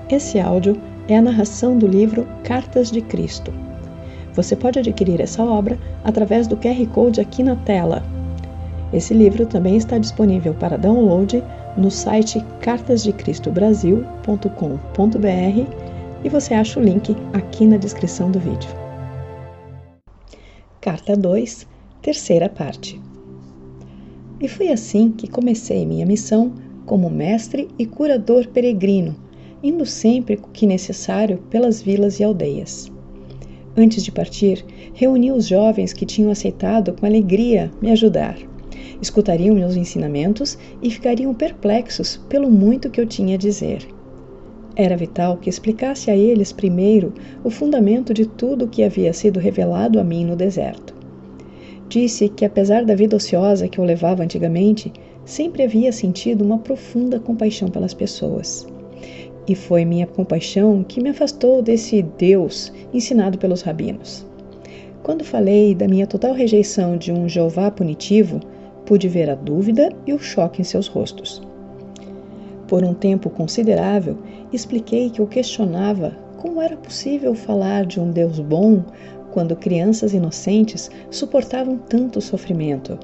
Esse áudio é a narração do livro Cartas de Cristo. Você pode adquirir essa obra através do QR Code aqui na tela. Esse livro também está disponível para download no site cartasdecristobrasil.com.br e você acha o link aqui na descrição do vídeo. Carta 2, terceira parte. E foi assim que comecei minha missão como mestre e curador peregrino, indo sempre que necessário pelas vilas e aldeias. Antes de partir, reuni os jovens que tinham aceitado com alegria me ajudar. Escutariam meus ensinamentos e ficariam perplexos pelo muito que eu tinha a dizer. Era vital que explicasse a eles primeiro o fundamento de tudo o que havia sido revelado a mim no deserto. Disse que, apesar da vida ociosa que eu levava antigamente, sempre havia sentido uma profunda compaixão pelas pessoas. E foi minha compaixão que me afastou desse Deus ensinado pelos rabinos. Quando falei da minha total rejeição de um Jeová punitivo, pude ver a dúvida e o choque em seus rostos. Por um tempo considerável, expliquei que eu questionava como era possível falar de um Deus bom quando crianças inocentes suportavam tanto sofrimento.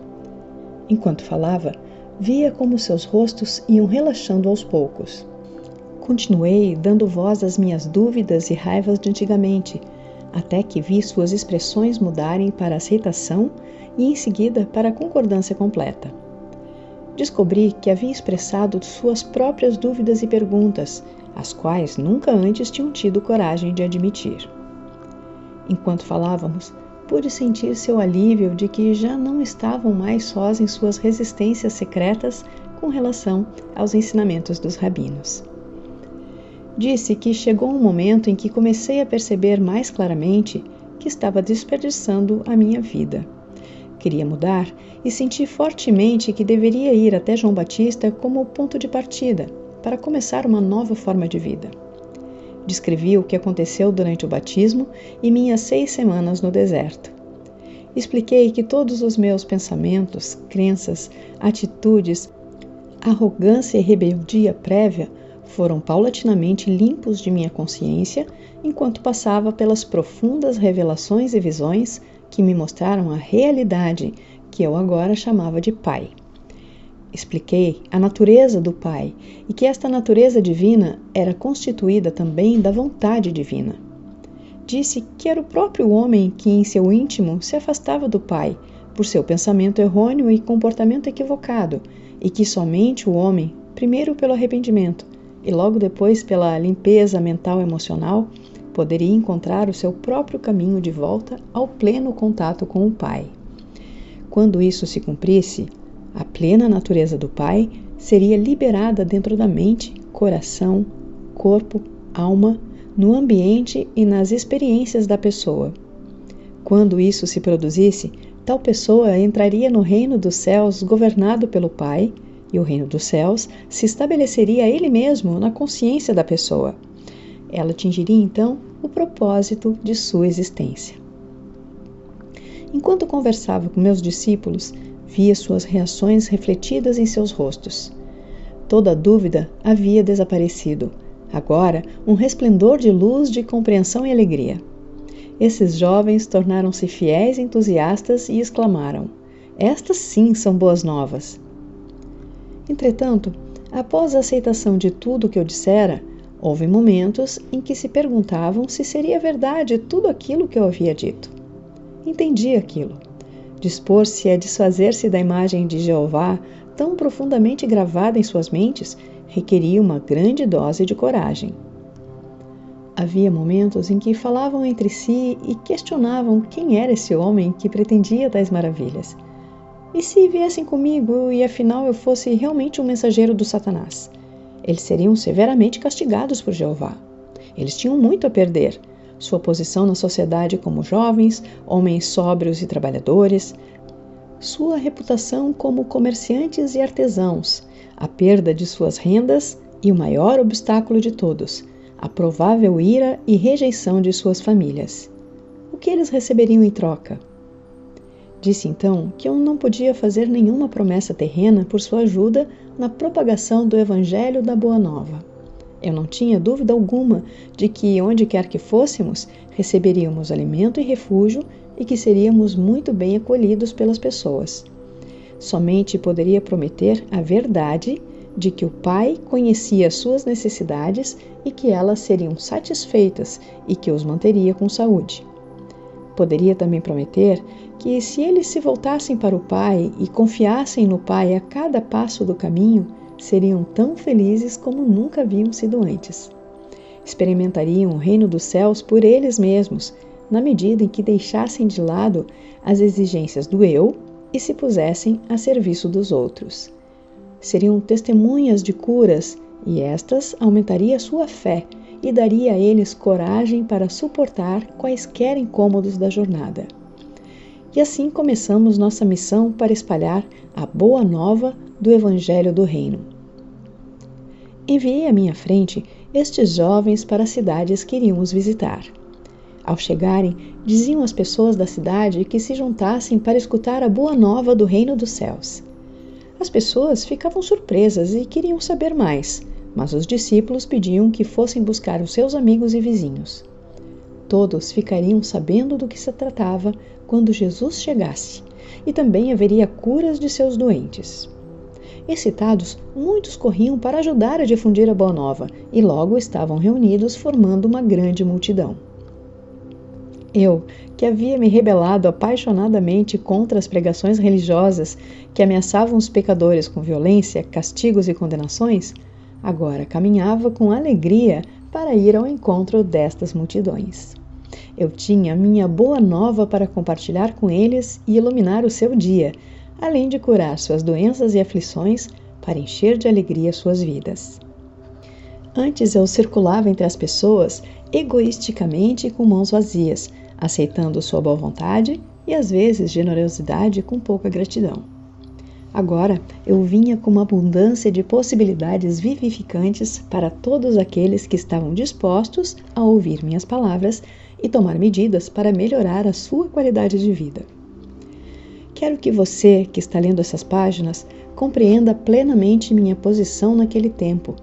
Enquanto falava, via como seus rostos iam relaxando aos poucos. Continuei dando voz às minhas dúvidas e raivas de antigamente, até que vi suas expressões mudarem para aceitação e, em seguida, para a concordância completa. Descobri que havia expressado suas próprias dúvidas e perguntas, as quais nunca antes tinham tido coragem de admitir. Enquanto falávamos, pude sentir seu alívio de que já não estavam mais sós em suas resistências secretas com relação aos ensinamentos dos rabinos. Disse que chegou um momento em que comecei a perceber mais claramente que estava desperdiçando a minha vida. Queria mudar e senti fortemente que deveria ir até João Batista como ponto de partida para começar uma nova forma de vida. Descrevi o que aconteceu durante o batismo e minhas 6 semanas no deserto. Expliquei que todos os meus pensamentos, crenças, atitudes, arrogância e rebeldia prévia foram paulatinamente limpos de minha consciência enquanto passava pelas profundas revelações e visões que me mostraram a realidade que eu agora chamava de Pai. Expliquei a natureza do Pai e que esta natureza divina era constituída também da vontade divina. Disse que era o próprio homem que em seu íntimo se afastava do Pai por seu pensamento errôneo e comportamento equivocado e que somente o homem, primeiro pelo arrependimento e logo depois pela limpeza mental e emocional, poderia encontrar o seu próprio caminho de volta ao pleno contato com o Pai. Quando isso se cumprisse, a plena natureza do Pai seria liberada dentro da mente, coração, corpo, alma, no ambiente e nas experiências da pessoa. Quando isso se produzisse, tal pessoa entraria no reino dos céus governado pelo Pai, e o reino dos céus se estabeleceria ele mesmo na consciência da pessoa. Ela atingiria então o propósito de sua existência. Enquanto conversava com meus discípulos, via suas reações refletidas em seus rostos. Toda dúvida havia desaparecido. Agora, um resplendor de luz, de compreensão e alegria. Esses jovens tornaram-se fiéis entusiastas e exclamaram: "Estas sim são boas novas!" Entretanto, após a aceitação de tudo o que eu dissera, houve momentos em que se perguntavam se seria verdade tudo aquilo que eu havia dito. Entendi aquilo. Dispor-se a desfazer-se da imagem de Jeová, tão profundamente gravada em suas mentes, requeria uma grande dose de coragem. Havia momentos em que falavam entre si e questionavam quem era esse homem que pretendia tais maravilhas. E se viessem comigo e afinal eu fosse realmente um mensageiro do Satanás? Eles seriam severamente castigados por Jeová. Eles tinham muito a perder. Sua posição na sociedade como jovens, homens sóbrios e trabalhadores, sua reputação como comerciantes e artesãos, a perda de suas rendas e o maior obstáculo de todos, a provável ira e rejeição de suas famílias. O que eles receberiam em troca? Disse então que eu não podia fazer nenhuma promessa terrena por sua ajuda na propagação do Evangelho da Boa Nova. Eu não tinha dúvida alguma de que, onde quer que fôssemos, receberíamos alimento e refúgio e que seríamos muito bem acolhidos pelas pessoas. Somente poderia prometer a verdade de que o Pai conhecia suas necessidades e que elas seriam satisfeitas e que os manteria com saúde. Poderia também prometer que, se eles se voltassem para o Pai e confiassem no Pai a cada passo do caminho, seriam tão felizes como nunca haviam sido antes. Experimentariam o reino dos céus por eles mesmos, na medida em que deixassem de lado as exigências do eu e se pusessem a serviço dos outros. Seriam testemunhas de curas e estas aumentariam sua fé e daria a eles coragem para suportar quaisquer incômodos da jornada. E assim começamos nossa missão para espalhar a boa nova do Evangelho do Reino. Enviei à minha frente estes jovens para as cidades que iríamos visitar. Ao chegarem, diziam às pessoas da cidade que se juntassem para escutar a boa nova do Reino dos Céus. As pessoas ficavam surpresas e queriam saber mais, mas os discípulos pediam que fossem buscar os seus amigos e vizinhos. Todos ficariam sabendo do que se tratava quando Jesus chegasse, e também haveria curas de seus doentes. Excitados, muitos corriam para ajudar a difundir a boa nova, e logo estavam reunidos formando uma grande multidão. Eu, que havia me rebelado apaixonadamente contra as pregações religiosas que ameaçavam os pecadores com violência, castigos e condenações, agora caminhava com alegria para ir ao encontro destas multidões. Eu tinha minha boa nova para compartilhar com eles e iluminar o seu dia, além de curar suas doenças e aflições para encher de alegria suas vidas. Antes eu circulava entre as pessoas egoisticamente e com mãos vazias, aceitando sua boa vontade e às vezes generosidade com pouca gratidão. Agora eu vinha com uma abundância de possibilidades vivificantes para todos aqueles que estavam dispostos a ouvir minhas palavras e tomar medidas para melhorar a sua qualidade de vida. Quero que você, que está lendo essas páginas, compreenda plenamente minha posição naquele tempo,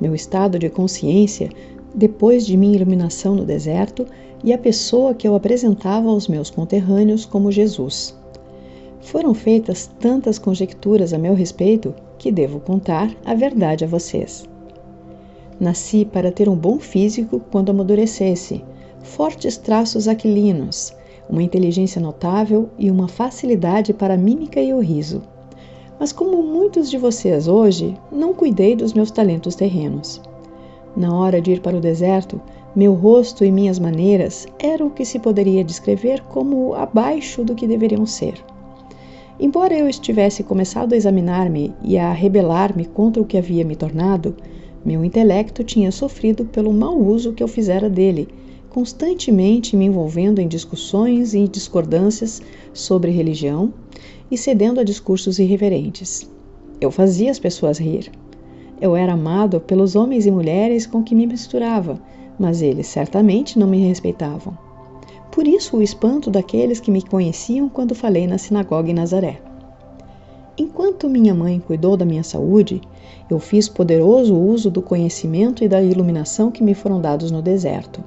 meu estado de consciência depois de minha iluminação no deserto e a pessoa que eu apresentava aos meus conterrâneos como Jesus. Foram feitas tantas conjecturas a meu respeito que devo contar a verdade a vocês. Nasci para ter um bom físico quando amadurecesse, fortes traços aquilinos, uma inteligência notável e uma facilidade para a mímica e o riso. Mas como muitos de vocês hoje, não cuidei dos meus talentos terrenos. Na hora de ir para o deserto, meu rosto e minhas maneiras eram o que se poderia descrever como abaixo do que deveriam ser. Embora eu estivesse começado a examinar-me e a rebelar-me contra o que havia me tornado, meu intelecto tinha sofrido pelo mau uso que eu fizera dele, constantemente me envolvendo em discussões e discordâncias sobre religião e cedendo a discursos irreverentes. Eu fazia as pessoas rir. Eu era amado pelos homens e mulheres com que me misturava, mas eles certamente não me respeitavam. Por isso o espanto daqueles que me conheciam quando falei na sinagoga em Nazaré. Enquanto minha mãe cuidou da minha saúde, eu fiz poderoso uso do conhecimento e da iluminação que me foram dados no deserto.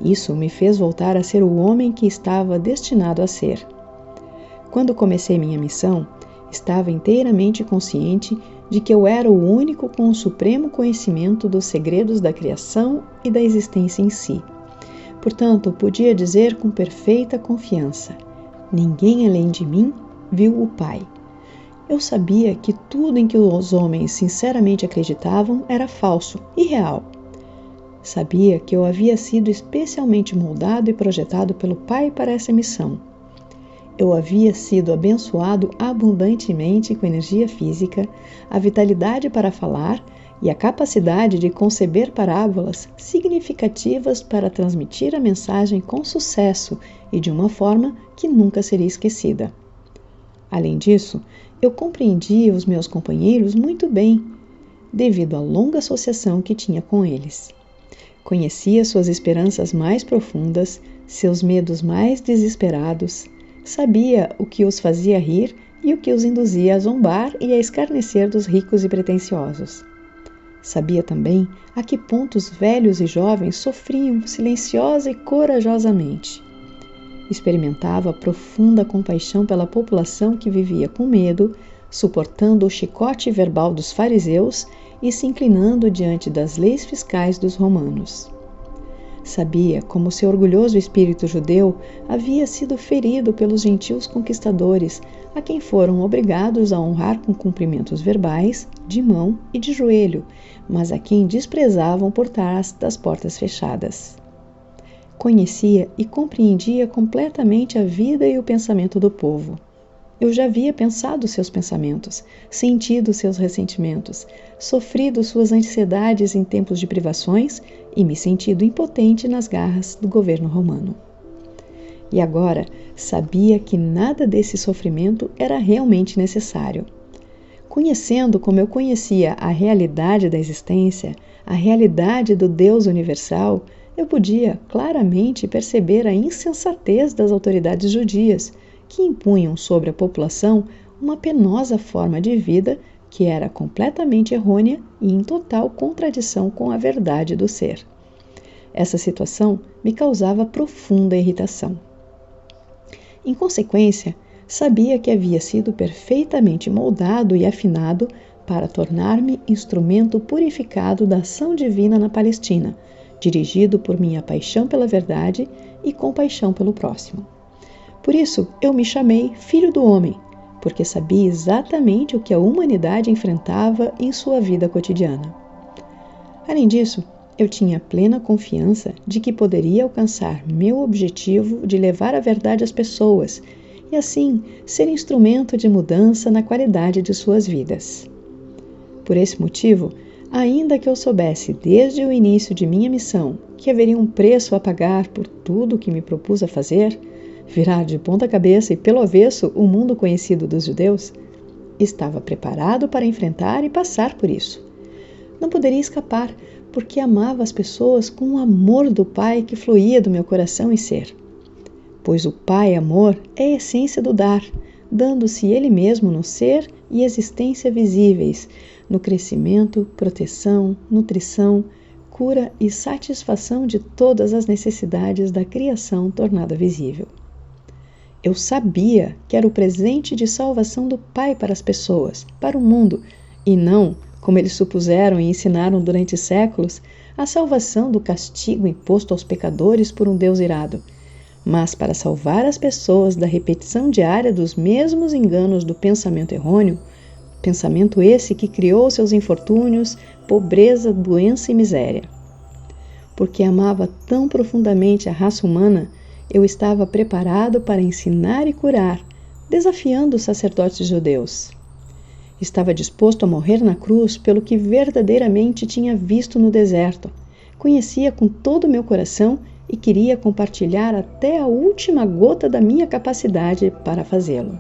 Isso me fez voltar a ser o homem que estava destinado a ser. Quando comecei minha missão, estava inteiramente consciente de que eu era o único com o supremo conhecimento dos segredos da criação e da existência em si. Portanto, podia dizer com perfeita confiança: ninguém além de mim viu o Pai. Eu sabia que tudo em que os homens sinceramente acreditavam era falso, irreal. Sabia que eu havia sido especialmente moldado e projetado pelo Pai para essa missão. Eu havia sido abençoado abundantemente com energia física, a vitalidade para falar e a capacidade de conceber parábolas significativas para transmitir a mensagem com sucesso e de uma forma que nunca seria esquecida. Além disso, eu compreendia os meus companheiros muito bem, devido à longa associação que tinha com eles. Conhecia suas esperanças mais profundas, seus medos mais desesperados, sabia o que os fazia rir e o que os induzia a zombar e a escarnecer dos ricos e pretensiosos. Sabia também a que ponto os velhos e jovens sofriam silenciosa e corajosamente. Experimentava profunda compaixão pela população que vivia com medo, suportando o chicote verbal dos fariseus e se inclinando diante das leis fiscais dos romanos. Sabia como seu orgulhoso espírito judeu havia sido ferido pelos gentios conquistadores, a quem foram obrigados a honrar com cumprimentos verbais, de mão e de joelho, mas a quem desprezavam por trás das portas fechadas. Conhecia e compreendia completamente a vida e o pensamento do povo. Eu já havia pensado seus pensamentos, sentido seus ressentimentos, sofrido suas ansiedades em tempos de privações e me sentido impotente nas garras do governo romano. E agora sabia que nada desse sofrimento era realmente necessário. Conhecendo como eu conhecia a realidade da existência, a realidade do Deus universal, eu podia claramente perceber a insensatez das autoridades judias, que impunham sobre a população uma penosa forma de vida que era completamente errônea e em total contradição com a verdade do ser. Essa situação me causava profunda irritação. Em consequência, sabia que havia sido perfeitamente moldado e afinado para tornar-me instrumento purificado da ação divina na Palestina, dirigido por minha paixão pela verdade e compaixão pelo próximo. Por isso, eu me chamei Filho do Homem, porque sabia exatamente o que a humanidade enfrentava em sua vida cotidiana. Além disso, eu tinha plena confiança de que poderia alcançar meu objetivo de levar a verdade às pessoas e, assim, ser instrumento de mudança na qualidade de suas vidas. Por esse motivo, ainda que eu soubesse desde o início de minha missão que haveria um preço a pagar por tudo o que me propus a fazer, virar de ponta cabeça e pelo avesso o mundo conhecido dos judeus, estava preparado para enfrentar e passar por isso. Não poderia escapar, porque amava as pessoas com o amor do Pai que fluía do meu coração e ser. Pois o Pai amor é a essência do dar, dando-se Ele mesmo no ser e existência visíveis, no crescimento, proteção, nutrição, cura e satisfação de todas as necessidades da criação tornada visível. Eu sabia que era o presente de salvação do Pai para as pessoas, para o mundo, e não, como eles supuseram e ensinaram durante séculos, a salvação do castigo imposto aos pecadores por um Deus irado, mas para salvar as pessoas da repetição diária dos mesmos enganos do pensamento errôneo, pensamento esse que criou seus infortúnios, pobreza, doença e miséria. Porque amava tão profundamente a raça humana, eu estava preparado para ensinar e curar, desafiando os sacerdotes judeus. Estava disposto a morrer na cruz pelo que verdadeiramente tinha visto no deserto. Conhecia com todo o meu coração e queria compartilhar até a última gota da minha capacidade para fazê-lo.